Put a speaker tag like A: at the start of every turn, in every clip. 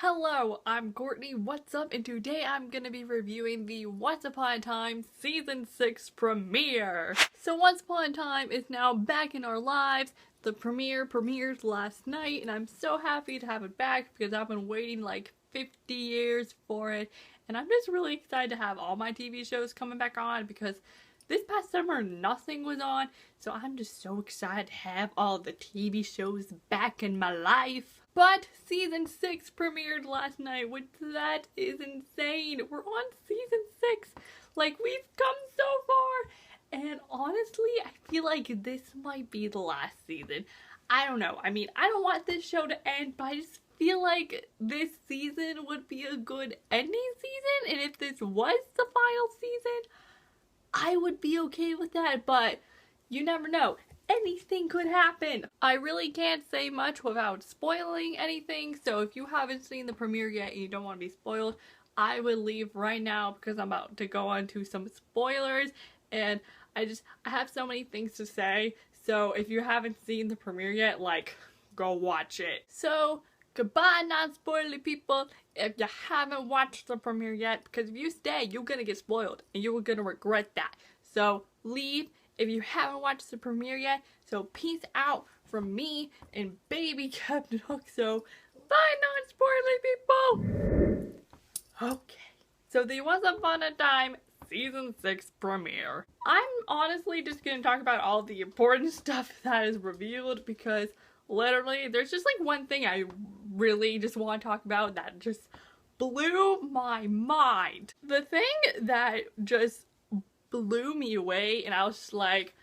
A: Hello, I'm Courtney, what's up? And today I'm gonna be reviewing the Once Upon a Time Season 6 premiere. So Once Upon a Time is now back in our lives. The premiered last night, and I'm so happy to have it back because I've been waiting like 50 years for it. And I'm just really excited to have all my TV shows coming back on because this past summer nothing was on. So I'm just so excited to have all the TV shows back in my life. But Season 6 premiered last night, which that is insane. We're on Season 6. Like, we've come so far. And honestly, I feel like this might be the last season. I don't know. I mean, I don't want this show to end, but I just feel like this season would be a good ending season. And if this was the final season, I would be okay with that. But you never know. Anything could happen. I really can't say much without spoiling anything, so if you haven't seen the premiere yet and you don't want to be spoiled, I would leave right now because I'm about to go on to some spoilers, and I have so many things to say, so if you haven't seen the premiere yet, like, go watch it. So, goodbye non-spoilery people if you haven't watched the premiere yet, because if you stay, you're gonna get spoiled, and you're gonna regret that. So, leave if you haven't watched the premiere yet. So peace out from me and baby Captain Hook. So bye non-spoilery people! Okay. So the Once Upon a Time Season 6 premiere. I'm honestly just gonna talk about all the important stuff that is revealed because literally there's just like one thing I really just want to talk about that just blew my mind. The thing that just blew me away, and I was just like,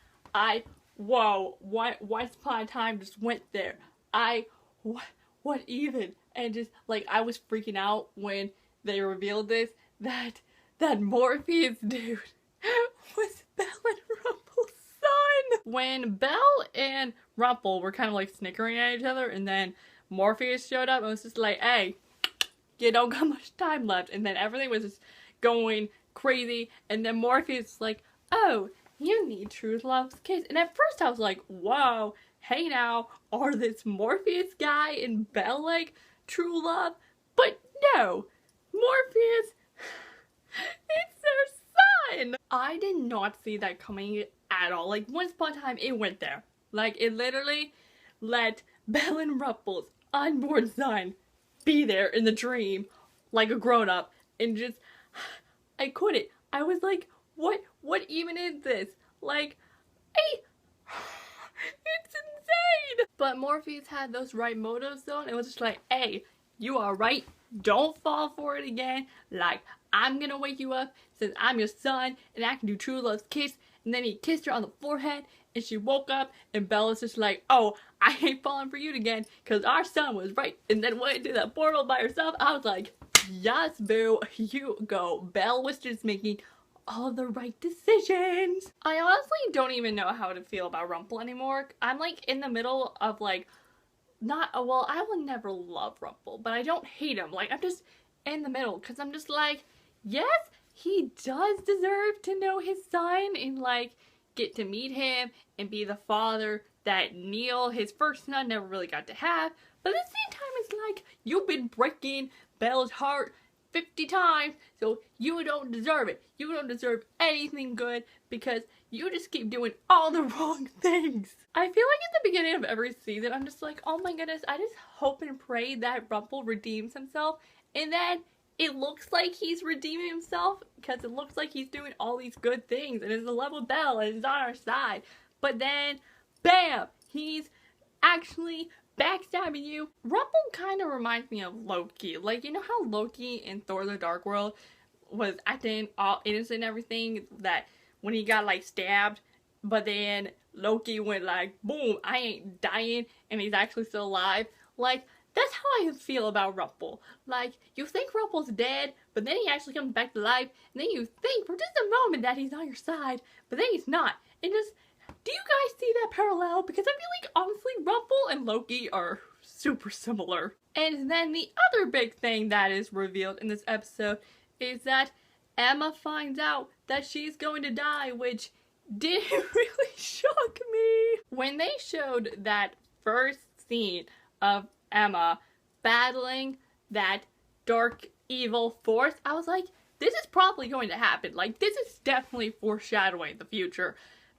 A: whoa, Once Upon a Time just went there. What even? And just, like, I was freaking out when they revealed this, that Morpheus dude was Belle and Rumple's son! When Belle and Rumple were kind of, like, snickering at each other, and then Morpheus showed up and was just like, hey, you don't got much time left, and then everything was just going crazy, and then Morpheus was like, oh, you need true love's kiss. And at first I was like, whoa, hey now, are this Morpheus guy and Belle like true love? But no, Morpheus, it's their son! I did not see that coming at all. Like, Once Upon a Time, it went there. Like, it literally let Belle and Rumple's unborn son be there in the dream, like a grown-up, and just, I couldn't. I was like, what even is this? Like, hey, it's insane! But Morpheus had those right motives though, and it was just like, hey, you are right, don't fall for it again. Like, I'm gonna wake you up since I'm your son, and I can do true love's kiss. And then he kissed her on the forehead, and she woke up, and Bella's just like, oh, I ain't falling for you again, because our son was right. And then went into that portal by herself. I was like, yes, boo, you go. Belle was just making all the right decisions. I honestly don't even know how to feel about Rumple anymore. I'm like in the middle of like, well, I will never love Rumple, but I don't hate him. Like, I'm just in the middle because I'm just like, yes, he does deserve to know his son and like get to meet him and be the father that Neil, his first son, never really got to have. But at the same time, it's like, you've been breaking Belle's heart 50 times, so you don't deserve it. You don't deserve anything good because you just keep doing all the wrong things. I feel like at the beginning of every season, I'm just like, oh my goodness, I just hope and pray that Rumple redeems himself. And then it looks like he's redeeming himself because it looks like he's doing all these good things and is in love with Belle and is on our side. But then, bam, he's actually backstabbing you. Rumple kind of reminds me of Loki. Like, you know how Loki in Thor the Dark World was acting all innocent and everything, that when he got like stabbed, but then Loki went like, boom, I ain't dying, and he's actually still alive. Like, that's how I feel about Rumple. Like, you think Rumple's dead, but then he actually comes back to life, and then you think for just a moment that he's on your side, but then he's not. And just, do you guys see that parallel? Because I feel like, honestly, Rumple and Loki are super similar. And then the other big thing that is revealed in this episode is that Emma finds out that she's going to die, which didn't really shock me. When they showed that first scene of Emma battling that dark evil force, I was like, this is probably going to happen. Like, this is definitely foreshadowing the future.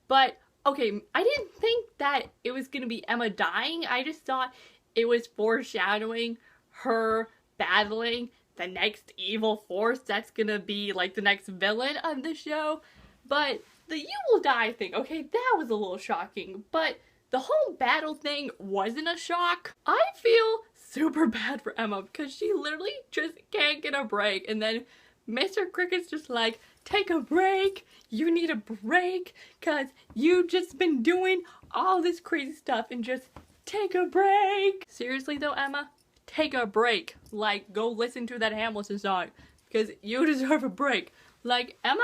A: But, okay, I didn't think that it was going to be Emma dying. I just thought it was foreshadowing her battling the next evil force that's going to be, like, the next villain of the show. But the you will die thing, okay, that was a little shocking. But the whole battle thing wasn't a shock. I feel super bad for Emma because she literally just can't get a break. And then Mr. Cricket's just like, take a break. You need a break because you've just been doing all this crazy stuff and just take a break. Seriously though, Emma, take a break. Like, go listen to that Hamilton song because you deserve a break. Like, Emma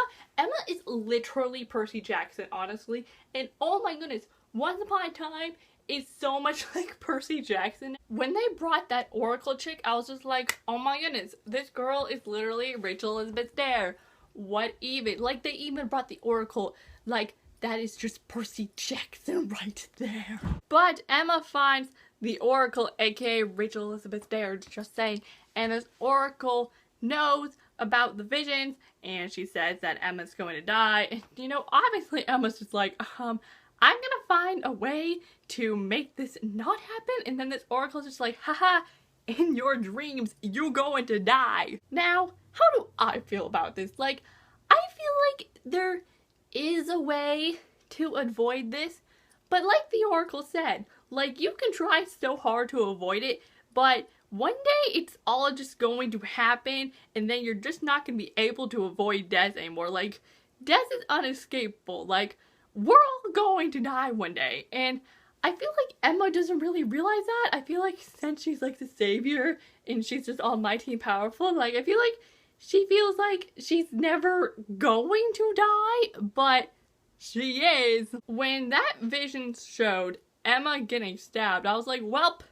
A: is literally Percy Jackson, honestly. And oh my goodness, Once Upon a Time is so much like Percy Jackson. When they brought that Oracle chick, I was just like, oh my goodness, this girl is literally Rachel Elizabeth Dare. What even? Like, they even brought the Oracle. Like, that is just Percy Jackson right there. But Emma finds the Oracle, aka Rachel Elizabeth Dare, just saying. And this Oracle knows about the visions, and she says that Emma's going to die. And, you know, obviously Emma's just like, I'm gonna find a way to make this not happen. And then this Oracle's just like, haha, in your dreams, you're going to die. Now, how do I feel about this? Like, I feel like there is a way to avoid this, but like the Oracle said, like, you can try so hard to avoid it, but one day it's all just going to happen, and then you're just not going to be able to avoid death anymore. Like, death is unescapable. Like, we're all going to die one day, and I feel like Emma doesn't really realize that. I feel like since she's like the savior and she's just almighty and powerful, like, I feel like she feels like she's never going to die, but she is. When that vision showed Emma getting stabbed, I was like, welp,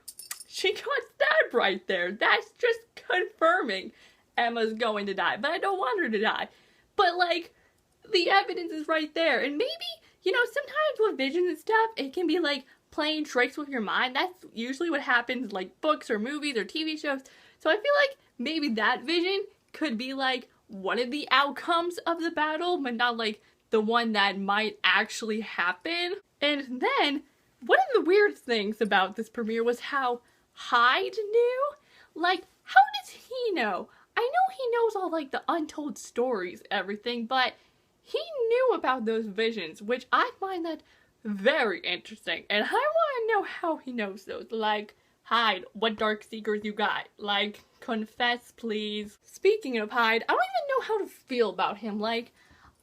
A: she got stabbed right there. That's just confirming Emma's going to die, but I don't want her to die. But like, the evidence is right there, and maybe, you know, sometimes with visions and stuff, it can be like playing tricks with your mind. That's usually what happens in like books or movies or TV shows. So I feel like maybe that vision could be like one of the outcomes of the battle, but not like the one that might actually happen. And then one of the weirdest things about this premiere was how Hyde knew. Like, how does he know? I know he knows all like the untold stories, everything, but he knew about those visions, which I find that very interesting. And I want to know how he knows those. Like, Hyde, what dark secrets you got? Like, confess, please. Speaking of Hyde, I don't even know how to feel about him. Like,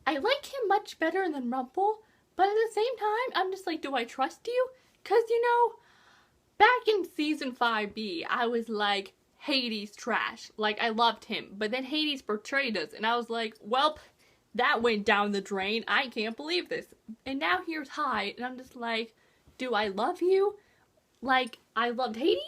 A: I like him much better than Rumple, but at the same time, I'm just like, do I trust you? Because, you know, back in season 5B, I was like, Hades trash. Like, I loved him, but then Hades betrayed us, and I was like, welp, that went down the drain. I can't believe this. And now here's Hyde, and I'm just like, do I love you like I loved Hades?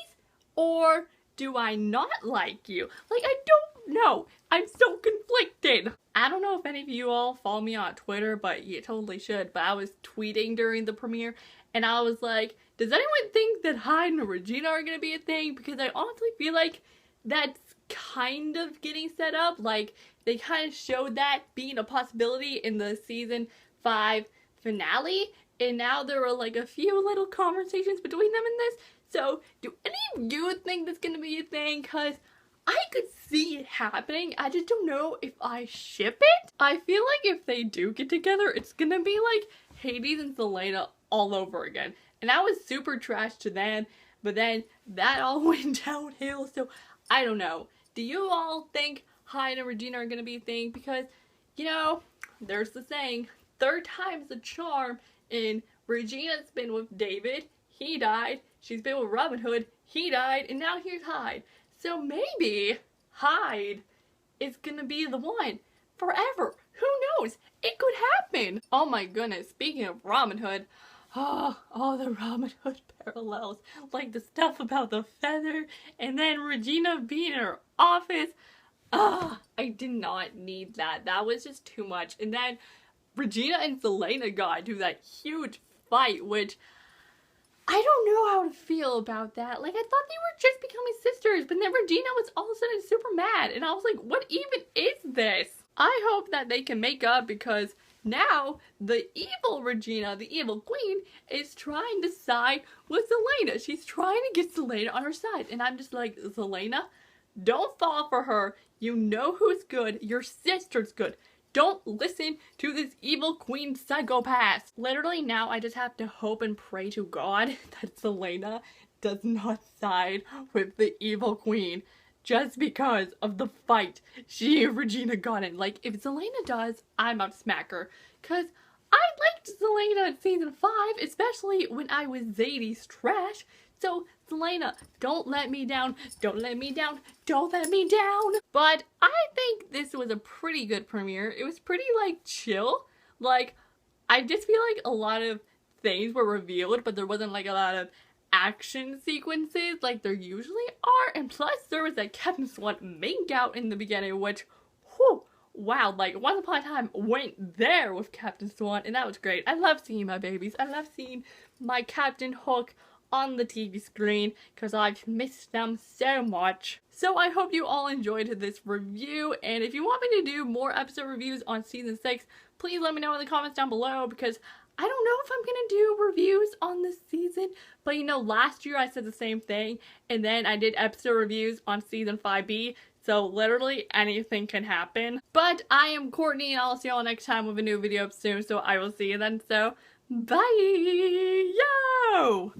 A: Or do I not like you? Like, I don't know. I'm so conflicted. I don't know if any of you all follow me on Twitter, but you totally should. But I was tweeting during the premiere, and I was like, does anyone think that Hyde and Regina are gonna be a thing? Because I honestly feel like that's kind of getting set up. Like, they kind of showed that being a possibility in the season 5 finale, and now there were like a few little conversations between them in this. So do any of you think that's gonna be a thing? Because I could see it happening. I just don't know if I ship it. I feel like if they do get together, it's gonna be like Hades and Selena all over again. And I was super trash to them, but then that all went downhill, so I don't know. Do you all think Hyde and Regina are gonna be a thing? Because, you know, there's the saying, third time's a charm, and Regina's been with David, he died, she's been with Robin Hood, he died, and now here's Hyde. So maybe Hyde is gonna be the one forever. Who knows? It could happen. Oh my goodness, speaking of Robin Hood, oh, all the Robin Hood parallels, like the stuff about the feather, and then Regina being in her office. I did not need that. That was just too much. And then Regina and Selena got into that huge fight, which I don't know how to feel about that. Like, I thought they were just becoming sisters, but then Regina was all of a sudden super mad, and I was like, what even is this? I hope that they can make up, because now the evil Regina, the evil queen, is trying to side with Zelena. She's trying to get Zelena on her side, and I'm just like, Zelena, don't fall for her. You know who's good. Your sister's good. Don't listen to this evil queen psychopath. Literally now I just have to hope and pray to God that Zelena does not side with the evil queen just because of the fight she and Regina got in. Like, if Zelena does, I'm about to smack her. Cause I liked Zelena in season 5, especially when I was Zadie's trash. So, Zelena, don't let me down, don't let me down, don't let me down. But I think this was a pretty good premiere. It was pretty, like, chill. Like, I just feel like a lot of things were revealed, but there wasn't, like, a lot of action sequences like there usually are. And plus, there was that Captain Swan make out in the beginning, which, whew, wow, like, Once Upon a Time went there with Captain Swan, and that was great. I love seeing my babies. I love seeing my Captain Hook on the TV screen, because I've missed them so much. So I hope you all enjoyed this review, and if you want me to do more episode reviews on season 6, please let me know in the comments down below, because I don't know if I'm gonna do reviews on this season, but you know, last year I said the same thing, and then I did episode reviews on season 5B, so literally anything can happen. But I am Courtney, and I'll see y'all next time with a new video up soon, so I will see you then. So, bye! Yo!